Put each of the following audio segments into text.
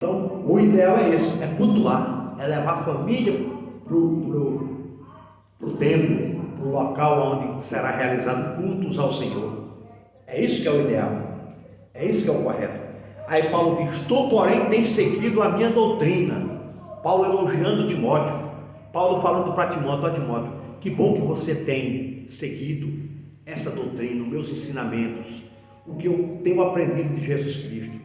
Então, o ideal é esse, é cultuar, é levar a família para o templo, para o local onde será realizado cultos ao Senhor. É isso que é o ideal, é isso que é o correto. Aí Paulo diz: tu, porém, tens seguido a minha doutrina. Paulo elogiando Timóteo, Paulo falando para Timóteo: ó Timóteo, que bom que você tem seguido essa doutrina, os meus ensinamentos, o que eu tenho aprendido de Jesus Cristo,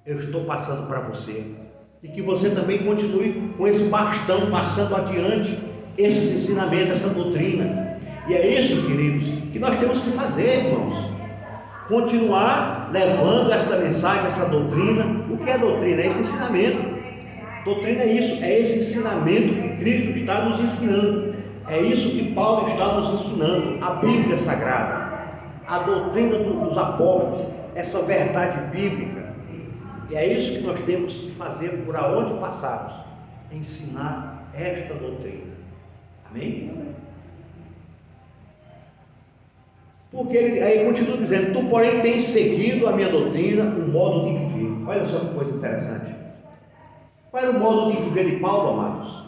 eu estou passando para você, e que você também continue com esse bastão, passando adiante esses ensinamentos, essa doutrina. E é isso, queridos, que nós temos que fazer, irmãos, continuar levando essa mensagem, essa doutrina. O que é doutrina? É esse ensinamento. Doutrina é isso, é esse ensinamento que Cristo está nos ensinando, é isso que Paulo está nos ensinando, a Bíblia Sagrada, a doutrina dos apóstolos, essa verdade bíblica. E é isso que nós temos que fazer por aonde passarmos, ensinar esta doutrina. Amém? Porque ele aí continua dizendo: tu, porém, tens seguido a minha doutrina, o modo de viver. Olha só que coisa interessante. Qual era o modo de viver de Paulo, amados?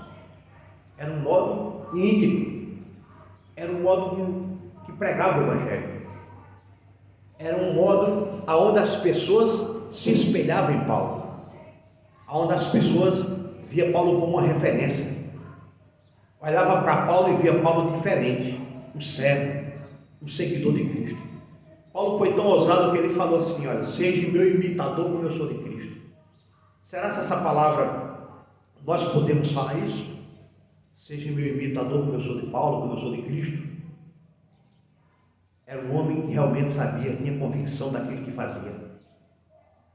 Era um modo íntegro, era um modo que pregava o Evangelho, era um modo onde as pessoas se espelhavam em Paulo, onde as pessoas via Paulo como uma referência, olhava para Paulo e via Paulo diferente, um servo, um seguidor de Cristo. Paulo foi tão ousado que ele falou assim: olha, seja meu imitador como eu sou de Cristo. Será que essa palavra nós podemos falar isso? Seja meu imitador como eu sou de Paulo, como eu sou de Cristo. Era um homem que realmente sabia, tinha convicção daquilo que fazia.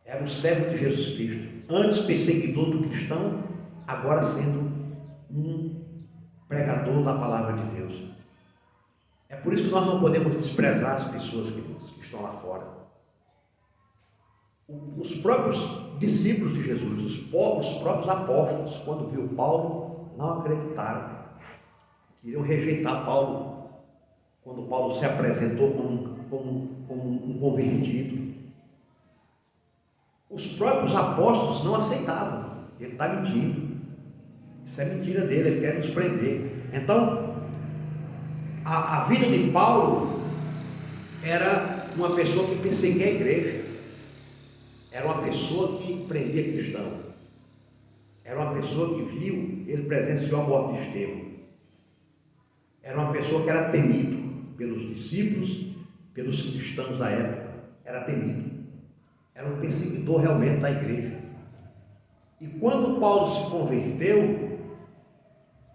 Era um servo de Jesus Cristo, antes perseguidor do cristão, agora sendo um pregador da palavra de Deus. É por isso que nós não podemos desprezar as pessoas que estão lá fora. Os próprios discípulos de Jesus, os próprios apóstolos, quando viu Paulo, não acreditaram, queriam rejeitar Paulo, quando Paulo se apresentou como um convertido. Os próprios apóstolos não aceitavam. Ele está mentindo, isso é mentira dele, ele quer nos prender. Então, a vida de Paulo era uma pessoa que perseguia a igreja, era uma pessoa que prendia cristão, era uma pessoa que viu, ele presenciou a morte de Estevão, era uma pessoa que era temido pelos discípulos, pelos cristãos da época, era temido, era um perseguidor realmente da igreja. E quando Paulo se converteu,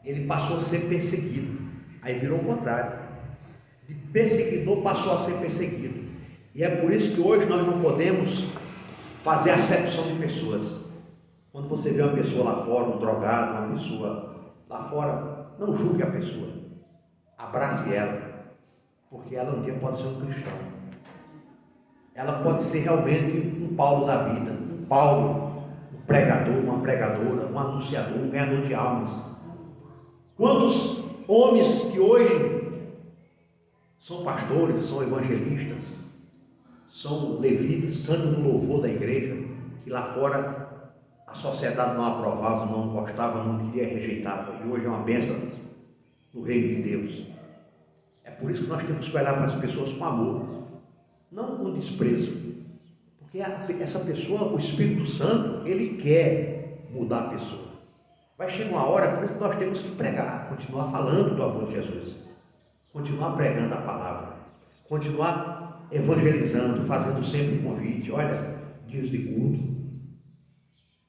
ele passou a ser perseguido, aí virou o contrário, de perseguidor passou a ser perseguido. E é por isso que hoje nós não podemos fazer acepção de pessoas. Quando você vê uma pessoa lá fora, um drogado, uma pessoa lá fora, não julgue a pessoa, abrace ela, porque ela um dia pode ser um cristão, ela pode ser realmente um Paulo da vida, um Paulo, um pregador, uma pregadora, um anunciador, um ganhador de almas. Quantos homens que hoje são pastores, são evangelistas, são levitas, cantam no louvor da igreja, que lá fora a sociedade não aprovava, não gostava, não queria, rejeitava, e hoje é uma bênção no reino de Deus. É por isso que nós temos que olhar para as pessoas com amor, não com desprezo, porque essa pessoa, o Espírito Santo, ele quer mudar a pessoa. Vai chegar uma hora, por isso que nós temos que pregar, continuar falando do amor de Jesus, continuar pregando a palavra, continuar evangelizando, fazendo sempre um convite. Olha, dias de culto,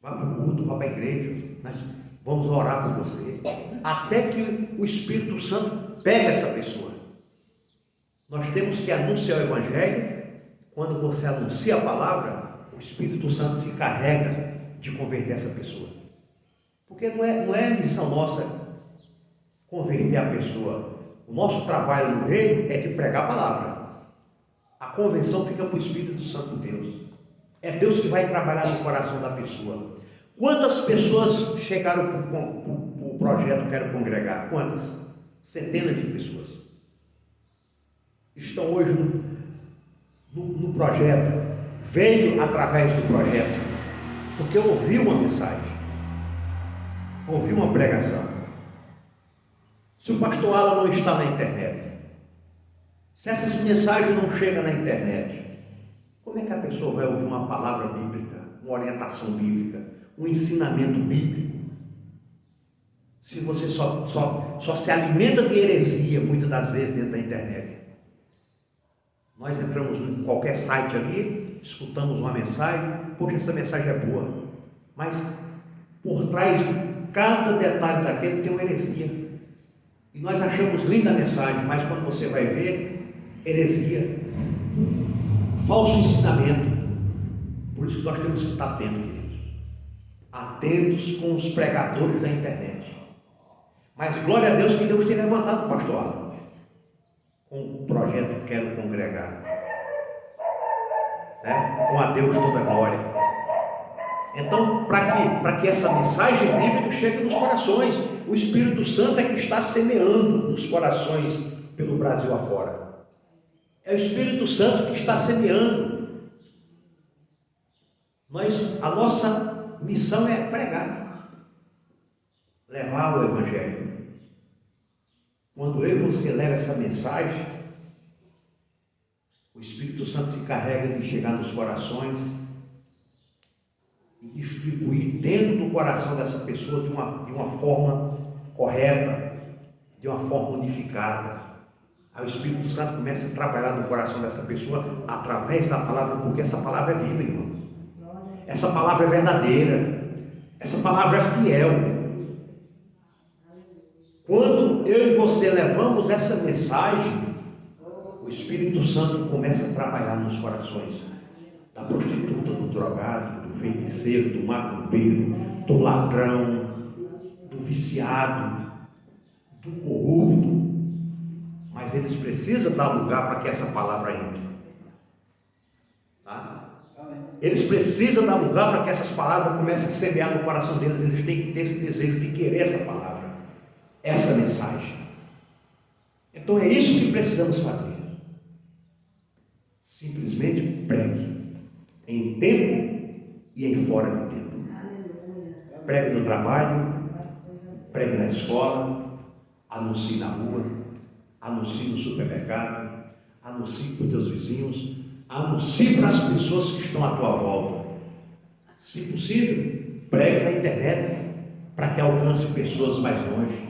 vá para o culto, vá para a igreja, nós vamos orar por você, até que o Espírito Santo pegue essa pessoa. Nós temos que anunciar o Evangelho. Quando você anuncia a palavra, o Espírito Santo se encarrega de converter essa pessoa, porque não é missão nossa converter a pessoa. O nosso trabalho no reino é de pregar a palavra. A convenção fica para o Espírito Santo de Deus. É Deus que vai trabalhar no coração da pessoa. Quantas pessoas chegaram para o projeto Quero Congregar? Quantas? Centenas de pessoas estão hoje no projeto, veio através do projeto. porque ouviu uma mensagem, ouviu uma pregação. Se o pastor Alan não está na internet, se essas mensagens não chegam na internet, como é que a pessoa vai ouvir uma palavra bíblica, uma orientação bíblica, um ensinamento bíblico? Se você só se alimenta de heresia, muitas das vezes, dentro da internet. Nós entramos em qualquer site ali, escutamos uma mensagem, porque essa mensagem é boa, mas por trás de cada detalhe daquele tem uma heresia. E nós achamos linda a mensagem, mas quando você vai ver, heresia, falso ensinamento. Por isso que nós temos que estar atentos, queridos. Atentos com os pregadores da internet. Mas glória a Deus que Deus tem levantado o pastor Alan com o projeto Quero Congregar, né? Com a Deus toda a glória. Então, para que essa mensagem bíblica chegue nos corações, o Espírito Santo é que está semeando nos corações pelo Brasil afora. É o Espírito Santo que está semeando. A nossa missão é pregar, levar o Evangelho. Quando eu e você leva essa mensagem, o Espírito Santo se carrega de chegar nos corações e distribuir dentro do coração dessa pessoa de uma forma correta, de uma forma unificada. Aí o Espírito Santo começa a trabalhar no coração dessa pessoa através da palavra, porque essa palavra é viva, irmão. Essa palavra é verdadeira. Essa palavra é fiel. Quando eu e você levamos essa mensagem, o Espírito Santo começa a trabalhar nos corações da prostituta, do drogado, do feiticeiro, do macumbeiro, do ladrão, do viciado, do corrupto. Mas eles precisam dar lugar para que essa palavra entre. Tá? Eles precisam dar lugar para que essas palavras comecem a semear no coração deles. Eles têm que ter esse desejo de querer essa palavra, essa mensagem. Então é isso que precisamos fazer. Simplesmente pregue, em tempo e em fora de tempo. Pregue no trabalho, pregue na escola, anuncie na rua, anuncie no supermercado, anuncie para os teus vizinhos, anuncie para as pessoas que estão à tua volta. Se possível, pregue na internet, para que alcance pessoas mais longe.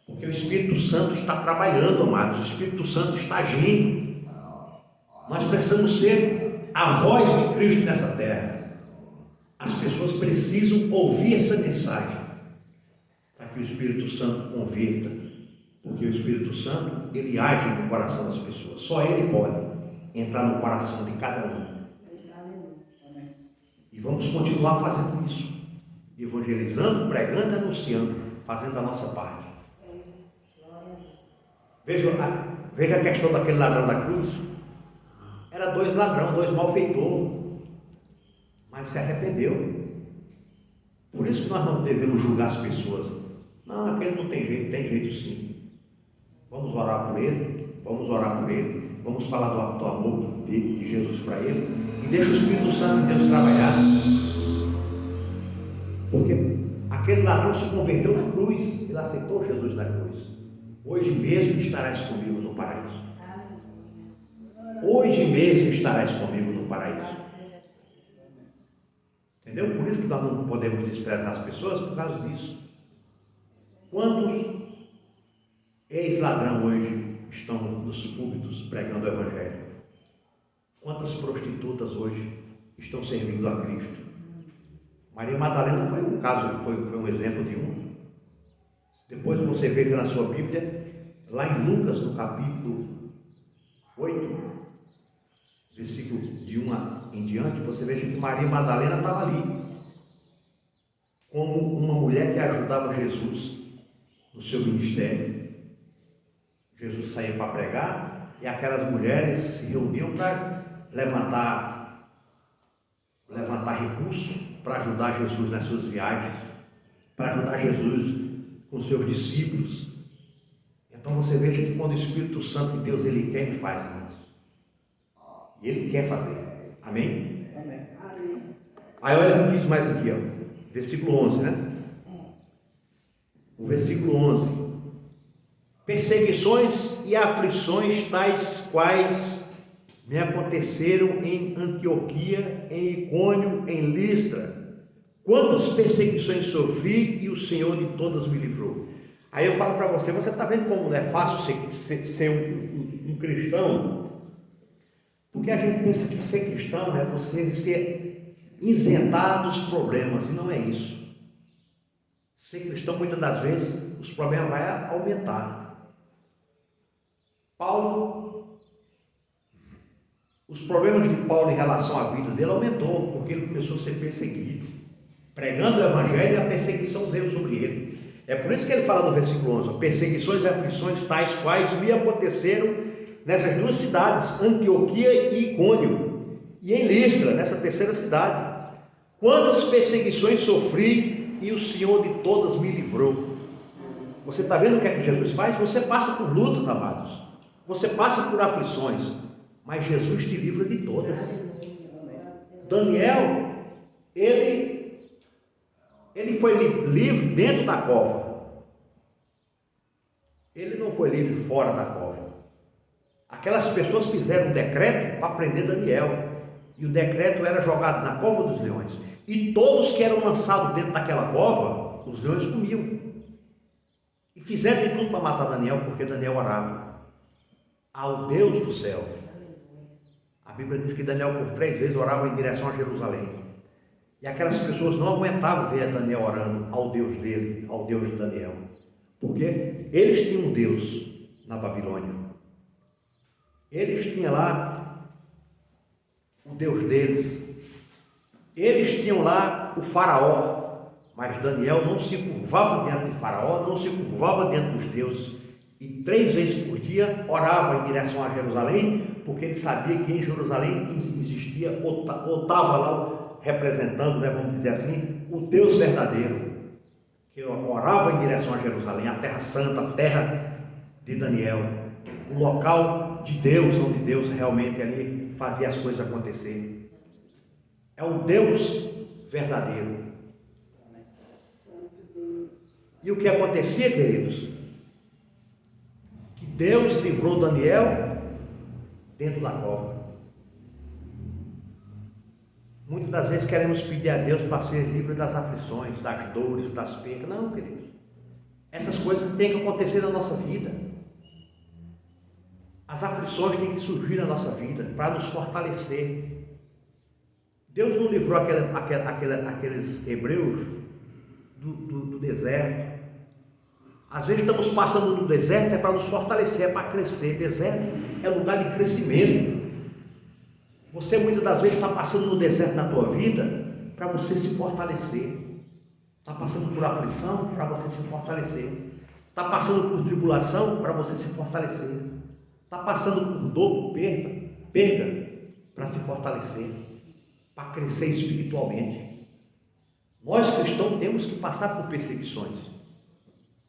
Porque o Espírito Santo está trabalhando, amados, o Espírito Santo está agindo. Nós precisamos ser a voz de Cristo nessa terra. As pessoas precisam ouvir essa mensagem, para que o Espírito Santo converta, porque o Espírito Santo, ele age no coração das pessoas. Só ele pode entrar no coração de cada um. E vamos continuar fazendo isso, evangelizando, pregando, anunciando, fazendo a nossa parte. Veja a questão daquele ladrão da cruz. Era 2 ladrões, 2 malfeitores, mas se arrependeu. Por isso que nós não devemos julgar as pessoas. Não, aquele não tem jeito, tem jeito sim. Vamos orar por ele, vamos falar do amor de Jesus para ele, e deixa o Espírito Santo de Deus trabalhar. Porque aquele ladrão se converteu na cruz, ele aceitou Jesus na cruz. Hoje mesmo estarás comigo no paraíso. Hoje mesmo estarás comigo no paraíso. Entendeu? Por isso que nós não podemos desprezar as pessoas por causa disso. Quantos ex-ladrão hoje estão nos púlpitos pregando o Evangelho? Quantas prostitutas hoje estão servindo a Cristo? Maria Madalena foi um caso, foi um exemplo de um. Depois você vê na sua Bíblia, lá em Lucas, no capítulo 8, versículo de 1 em diante, você veja que Maria Madalena estava ali, como uma mulher que ajudava Jesus no seu ministério. Jesus saía para pregar e aquelas mulheres se reuniam para levantar recursos para ajudar Jesus nas suas viagens, para ajudar Jesus com seus discípulos. Então você veja que quando o Espírito Santo de Deus ele quer, ele faz, irmãos. E ele quer fazer. Amém? Amém. Aí olha o que diz mais aqui, ó, versículo 11, né? O versículo 11: perseguições e aflições tais quais me aconteceram em Antioquia, em Icônio, em Listra. Quantas perseguições sofri e o Senhor de todas me livrou. Aí eu falo para você, você está vendo como não é fácil ser um cristão? Porque a gente pensa que ser cristão é você ser isentado dos problemas, e não é isso. Ser cristão, muitas das vezes, os problemas vão aumentar. Os problemas de Paulo em relação à vida dele aumentou, porque ele começou a ser perseguido. Pregando o evangelho, a perseguição veio sobre ele. É por isso que ele fala no versículo 11: perseguições e aflições tais quais me aconteceram nessas duas cidades, Antioquia e Icônio, e em Listra, nessa terceira cidade. Quantas perseguições sofri e o Senhor de todas me livrou. Você está vendo o que é que Jesus faz? Você passa por lutas, amados. Você passa por aflições, mas Jesus te livra de todas. Daniel, ele foi livre dentro da cova. Ele não foi livre fora da cova. Aquelas pessoas fizeram um decreto para prender Daniel, e o decreto era jogado na cova dos leões, e todos que eram lançados dentro daquela cova, os leões comiam, e fizeram de tudo para matar Daniel, porque Daniel orava ao Deus do céu. A Bíblia diz que Daniel por 3 vezes orava em direção a Jerusalém, e aquelas pessoas não aguentavam ver Daniel orando ao Deus dele, ao Deus de Daniel, porque eles tinham um Deus na Babilônia. Eles tinham lá o Deus deles. Eles tinham lá o faraó, mas Daniel não se curvava diante do faraó, não se curvava diante dos deuses, e 3 vezes por dia orava em direção a Jerusalém, porque ele sabia que em Jerusalém existia, ou estava lá representando, né, vamos dizer assim, o Deus verdadeiro, que orava em direção a Jerusalém, a terra santa, a terra de Daniel, o local de Deus, onde Deus realmente ali fazia as coisas acontecer. É o Deus verdadeiro. E o que acontecia, queridos? Que Deus livrou Daniel dentro da cova. Muitas das vezes queremos pedir a Deus para ser livre das aflições, das dores, das percas. Não, queridos. Essas coisas têm que acontecer na nossa vida. As aflições têm que surgir na nossa vida para nos fortalecer. Deus não livrou aqueles hebreus do deserto. Às vezes estamos passando no deserto, é para nos fortalecer, é para crescer. Deserto é lugar de crescimento. Você muitas das vezes está passando no deserto na tua vida para você se fortalecer. Está passando por aflição para você se fortalecer. Está passando por tribulação para você se fortalecer. Está passando por dor, por perda para se fortalecer, para crescer espiritualmente. Nós cristãos temos que passar por perseguições,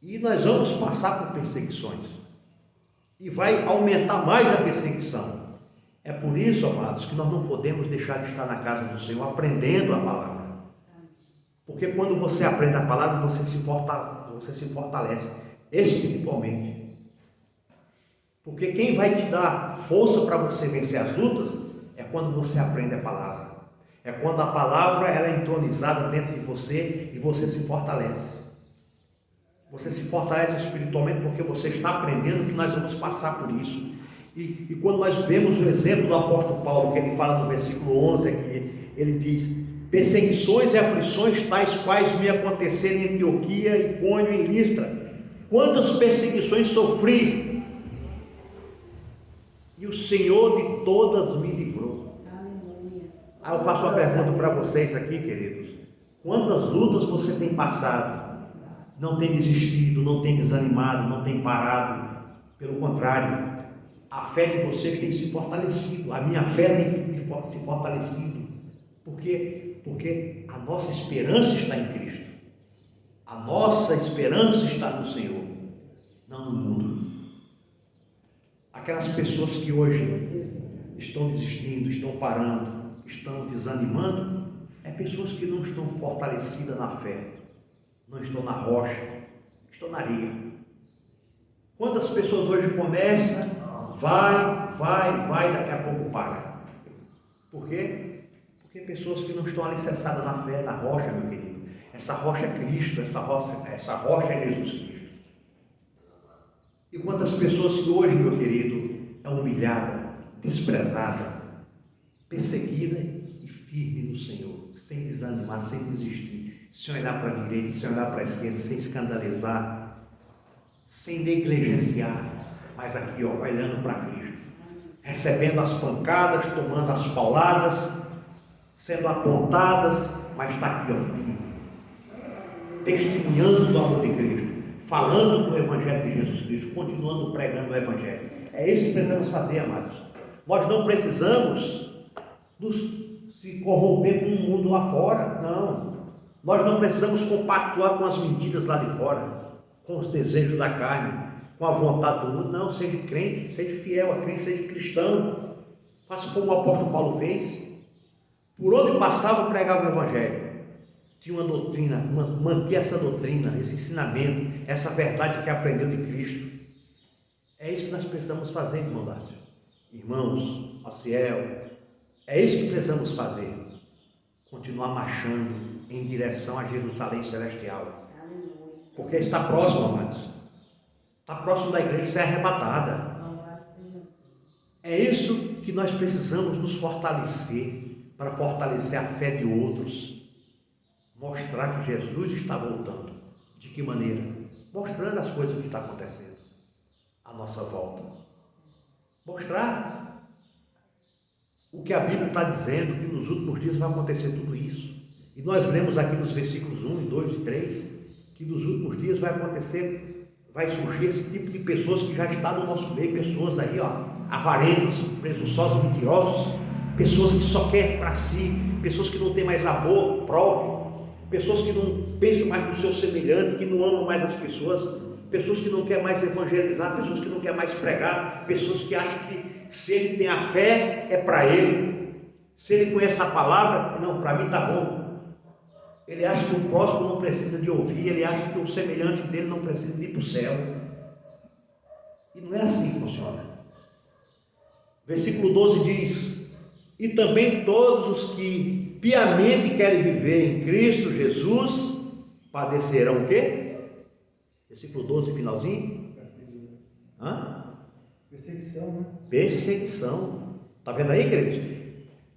e nós vamos passar por perseguições, e vai aumentar mais a perseguição. É por isso, amados, que nós não podemos deixar de estar na casa do Senhor aprendendo a palavra, porque quando você aprende a palavra, você se fortalece espiritualmente. Porque quem vai te dar força para você vencer as lutas é quando você aprende a palavra. É quando a palavra ela é entronizada dentro de você e você se fortalece. Você se fortalece espiritualmente porque você está aprendendo que nós vamos passar por isso. E quando nós vemos o exemplo do apóstolo Paulo, que ele fala no versículo 11 aqui, ele diz: perseguições e aflições tais quais me aconteceram em Antioquia, Icônio e Listra. Quantas perseguições sofri, e o Senhor de todas me livrou. Aí eu faço uma pergunta para vocês aqui, queridos: quantas lutas você tem passado? Não tem desistido, não tem desanimado, não tem parado. Pelo contrário, a fé de vocês tem se fortalecido. A minha fé tem se fortalecido. Por quê? Porque a nossa esperança está em Cristo. A nossa esperança está no Senhor, não no mundo. Aquelas pessoas que hoje estão desistindo, estão parando, estão desanimando, É pessoas que não estão fortalecidas na fé, não estão na rocha, estão na areia. Quantas pessoas hoje começam, vai, daqui a pouco para. Por quê? Porque pessoas que não estão alicerçadas na fé, na rocha, meu querido. Essa rocha é Cristo, essa rocha é Jesus Cristo. E quantas pessoas que hoje, meu querido, é humilhada, desprezada, perseguida e firme no Senhor, sem desanimar, sem desistir, sem olhar para a direita, sem olhar para a esquerda, sem escandalizar, sem negligenciar, mas aqui, ó, olhando para Cristo, recebendo as pancadas, tomando as pauladas, sendo apontadas, mas está aqui, ó, firme, testemunhando o amor de Cristo, falando do Evangelho de Jesus Cristo, continuando pregando o Evangelho. É isso que precisamos fazer, amados. Nós não precisamos se corromper com o mundo lá fora, não. Nós não precisamos compactuar com as mentiras lá de fora, com os desejos da carne, com a vontade do mundo. Não, seja crente, seja fiel a Cristo, seja cristão. Faça como o apóstolo Paulo fez. Por onde passava, pregava o Evangelho. Tinha uma doutrina, manter essa doutrina, esse ensinamento, essa verdade que aprendeu de Cristo. É isso que nós precisamos fazer, irmão Dácio. Irmãos, Ociel, é isso que precisamos fazer. Continuar marchando em direção a Jerusalém Celestial. Porque está próximo, amados. Está próximo da igreja ser arrebatada. É isso que nós precisamos nos fortalecer, para fortalecer a fé de outros. Mostrar que Jesus está voltando. De que maneira? Mostrando as coisas que estão acontecendo à nossa volta. Mostrar o que a Bíblia está dizendo, que nos últimos dias vai acontecer tudo isso. E nós lemos aqui nos versículos 1, 2 e 3, que nos últimos dias vai acontecer, vai surgir esse tipo de pessoas que já estão no nosso meio, pessoas aí, ó, avarentas, presunçosos, mentirosos, pessoas que só querem para si, pessoas que não têm mais amor próprio, pessoas que não pensam mais no seu semelhante, que não amam mais as pessoas, pessoas que não querem mais evangelizar, pessoas que não querem mais pregar, pessoas que acham que se ele tem a fé, é para ele, se ele conhece a palavra, não, para mim está bom. Ele acha que o próximo não precisa de ouvir, ele acha que o semelhante dele não precisa de ir para o céu. E não é assim que funciona. Versículo 12 diz: e também todos os que piamente querem viver em Cristo Jesus padecerão o quê? Versículo 12, finalzinho. Perseguição, né? Perseguição. Está vendo aí, queridos?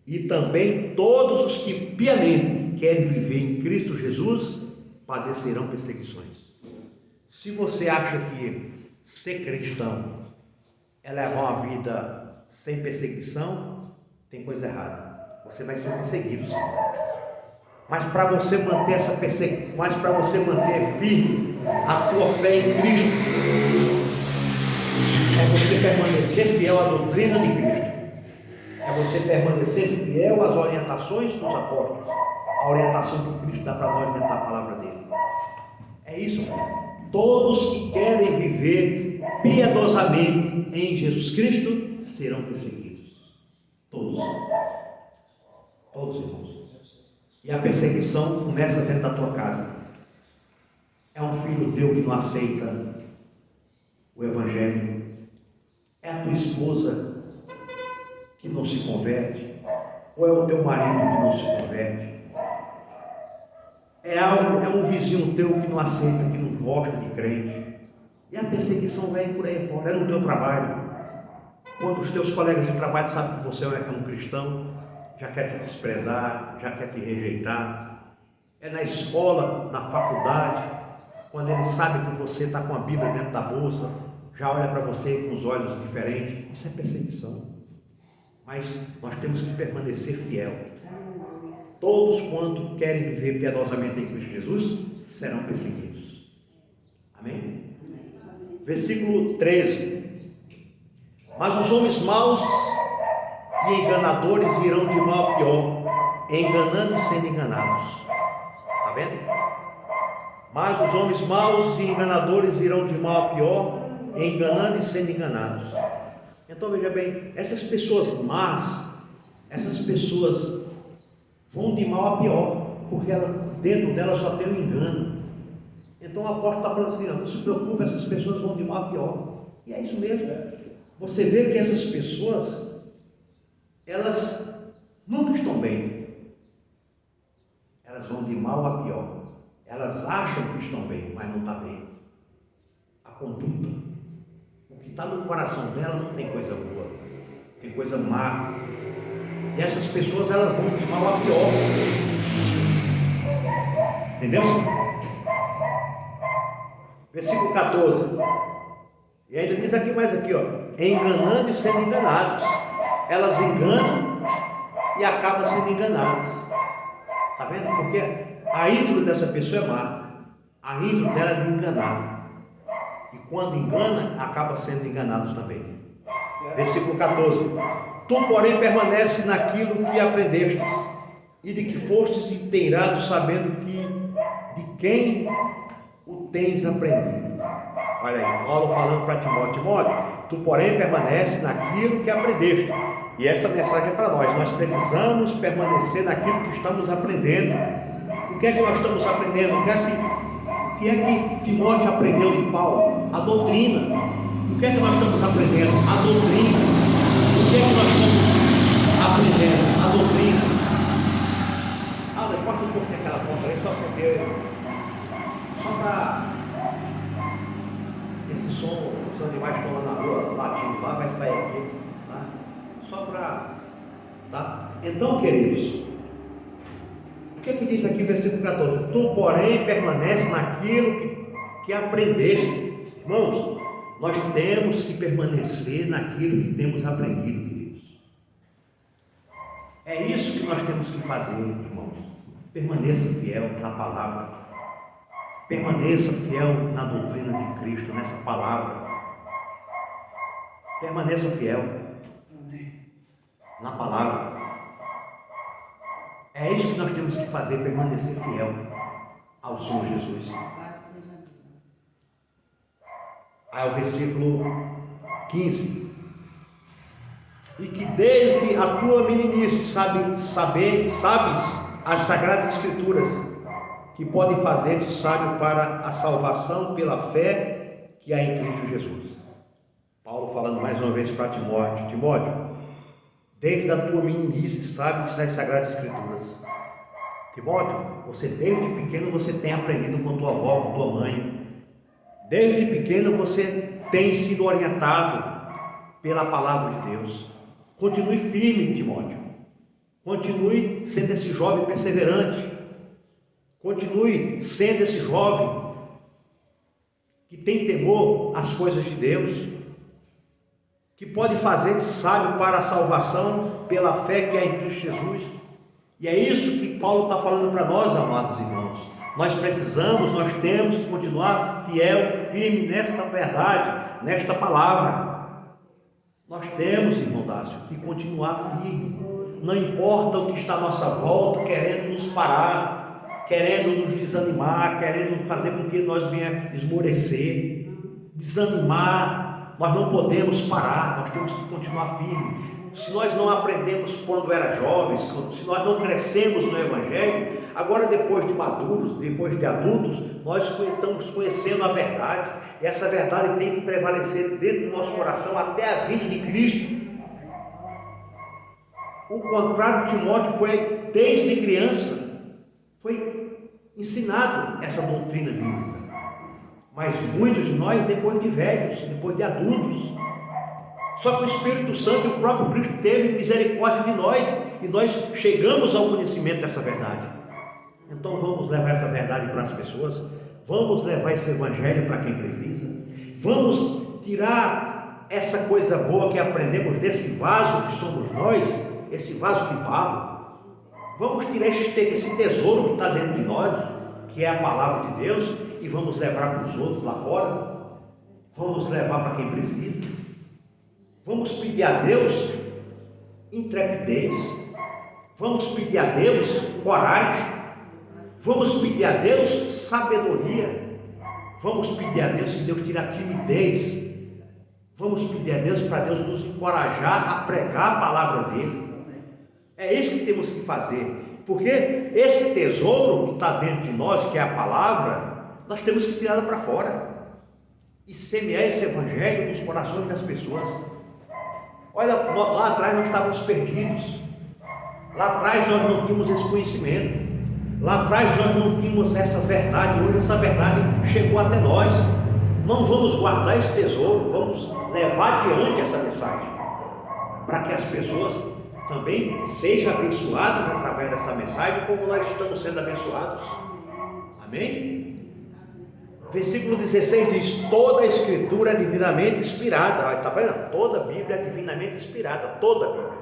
E também todos os que piamente querem viver em Cristo Jesus padecerão perseguições. Se você acha que ser cristão é levar uma vida sem perseguição, tem coisa errada. Você vai ser perseguido, sim. Mas para você manter essa perseguição, mas para você manter firme a tua fé em Cristo, é você permanecer fiel à doutrina de Cristo, é você permanecer fiel às orientações dos apóstolos, a orientação que Cristo dá para nós dentro da palavra dele. É isso, irmão. Todos que querem viver piedosamente em Jesus Cristo serão perseguidos. Todos, irmãos. E a perseguição começa dentro da tua casa. É um filho teu que não aceita o Evangelho, é a tua esposa que não se converte, ou é o teu marido que não se converte, é um vizinho teu que não aceita, que não gosta de crente. E a perseguição vem por aí fora, é no teu trabalho. Quando os teus colegas de trabalho sabem que você é um cristão, já quer te desprezar, já quer te rejeitar. É na escola, na faculdade, quando ele sabe que você está com a Bíblia dentro da bolsa, já olha para você com os olhos diferentes. Isso é perseguição. Mas nós temos que permanecer fiel. Todos quanto querem viver piedosamente em Cristo Jesus serão perseguidos. Amém? Versículo 13. Mas os homens maus e enganadores irão de mal a pior, enganando e sendo enganados. Está vendo? Mas os homens maus e enganadores irão de mal a pior, enganando e sendo enganados. Então veja bem, essas pessoas más, essas pessoas vão de mal a pior, porque dentro dela só tem um engano. Então o apóstolo está falando assim, não se preocupe, essas pessoas vão de mal a pior. E é isso mesmo. Você vê que essas pessoas, elas nunca estão bem. Elas vão de mal a pior. Elas acham que estão bem, mas não está bem. A conduta, o que está no coração dela não tem coisa boa, tem coisa má. E essas pessoas, elas vão de mal a pior. Entendeu? Versículo 14. E ainda diz aqui mais aqui, ó, enganando e sendo enganados. Elas enganam e acabam sendo enganadas. Está vendo? Porque a índole dessa pessoa é má. A índole dela é de enganar. E quando engana, acaba sendo enganados também. Versículo 14. Tu, porém, permanece naquilo que aprendestes e de que fostes inteirado, sabendo que de quem o tens aprendido. Olha aí, Paulo falando para Timóteo: Timóteo, tu, porém, permanece naquilo que aprendeste. E essa mensagem é para nós. Nós precisamos permanecer naquilo que estamos aprendendo. O que é que nós estamos aprendendo? O que é que Timóteo aprendeu de Paulo? A doutrina. O que é que nós estamos aprendendo? A doutrina. O que é que nós estamos aprendendo? A doutrina. Depois um pouquinho aquela ponta aí, só para esse som, os animais que estão lá na rua, latindo lá, vai sair aqui, tá? Só para, tá? Então, queridos, o que é que diz aqui o versículo 14? Tu, porém, permanece naquilo que aprendeste. Irmãos, nós temos que permanecer naquilo que temos aprendido, queridos. É isso que nós temos que fazer, irmãos. Permaneça fiel na palavra. Permaneça fiel na doutrina de Cristo, nessa palavra. Permaneça fiel na palavra. É isso que nós temos que fazer, permanecer fiel ao Senhor Jesus. Aí o versículo 15. E que desde a tua meninice sabes as Sagradas Escrituras, que podem fazer-te sábio para a salvação pela fé que há em Cristo Jesus. Paulo falando mais uma vez para Timóteo: Timóteo, desde a tua meninice sabes as Sagradas Escrituras. Timóteo, você desde pequeno você tem aprendido com tua avó, com tua mãe. Desde pequeno você tem sido orientado pela palavra de Deus. Continue firme, Timóteo. Continue sendo esse jovem perseverante. Continue sendo esse jovem que tem temor às coisas de Deus, que pode fazer-te sábio para a salvação pela fé que há em Cristo Jesus. E é isso que Paulo está falando para nós, amados irmãos. Nós precisamos, nós temos que continuar fiel, firme nesta verdade, nesta palavra. Nós temos, irmão Dácio, que continuar firme. Não importa o que está à nossa volta querendo nos parar, querendo nos desanimar, querendo fazer com que nós venha esmorecer, desanimar. Nós não podemos parar, nós temos que continuar firme. Se nós não aprendemos quando era jovens, se nós não crescemos no Evangelho, agora depois de maduros, depois de adultos, nós estamos conhecendo a verdade, e essa verdade tem que prevalecer dentro do nosso coração até a vinda de Cristo. O contrário de Timóteo foi, desde criança, foi ensinado essa doutrina bíblica, mas muitos de nós depois de velhos, depois de adultos. Só que o Espírito Santo e o próprio Cristo teve misericórdia de nós, e nós chegamos ao conhecimento dessa verdade. Então vamos levar essa verdade para as pessoas, vamos levar esse Evangelho para quem precisa, vamos tirar essa coisa boa que aprendemos desse vaso que somos nós, esse vaso de barro. Vamos tirar esse tesouro que está dentro de nós, que é a palavra de Deus, e vamos levar para os outros lá fora, vamos levar para quem precisa. Vamos pedir a Deus intrepidez, vamos pedir a Deus coragem, vamos pedir a Deus sabedoria, vamos pedir a Deus que Deus tire a timidez, vamos pedir a Deus para Deus nos encorajar a pregar a palavra dele. É isso que temos que fazer. Porque esse tesouro que está dentro de nós, que é a palavra, nós temos que tirá-la para fora e semear esse evangelho nos corações das pessoas. Olha, lá atrás nós estávamos perdidos, lá atrás nós não tínhamos esse conhecimento, lá atrás nós não tínhamos essa verdade. Hoje essa verdade chegou até nós. Não vamos guardar esse tesouro, vamos levar adiante essa mensagem, para que as pessoas também sejam abençoadas através dessa mensagem, como nós estamos sendo abençoados. Amém? Versículo 16 diz: toda a escritura é divinamente inspirada. Está vendo? Toda a Bíblia é divinamente inspirada, toda a Bíblia.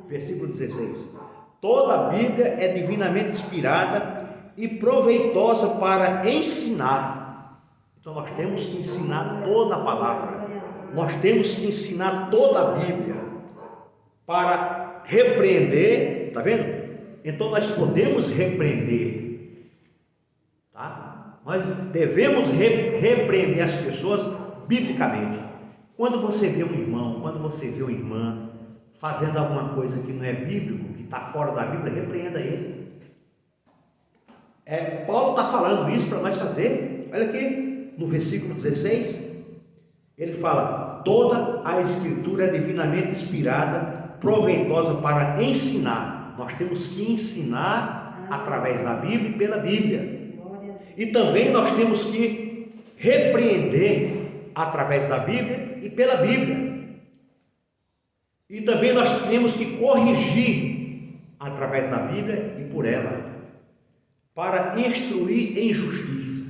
Versículo 16: toda a Bíblia é divinamente inspirada e proveitosa para ensinar. Então nós temos que ensinar toda a palavra, nós temos que ensinar toda a Bíblia, para repreender, está vendo? Então nós podemos repreender, tá? Nós devemos repreender as pessoas biblicamente. Quando você vê um irmão, quando você vê uma irmã fazendo alguma coisa que não é bíblico, que está fora da Bíblia, repreenda ele. Paulo está falando isso para nós fazer. Olha aqui no versículo 16, ele fala: toda a escritura é divinamente inspirada, proveitosa para ensinar. Nós temos que ensinar através da Bíblia e pela Bíblia. E também nós temos que repreender através da Bíblia e pela Bíblia. E também nós temos que corrigir através da Bíblia e por ela, para instruir em justiça.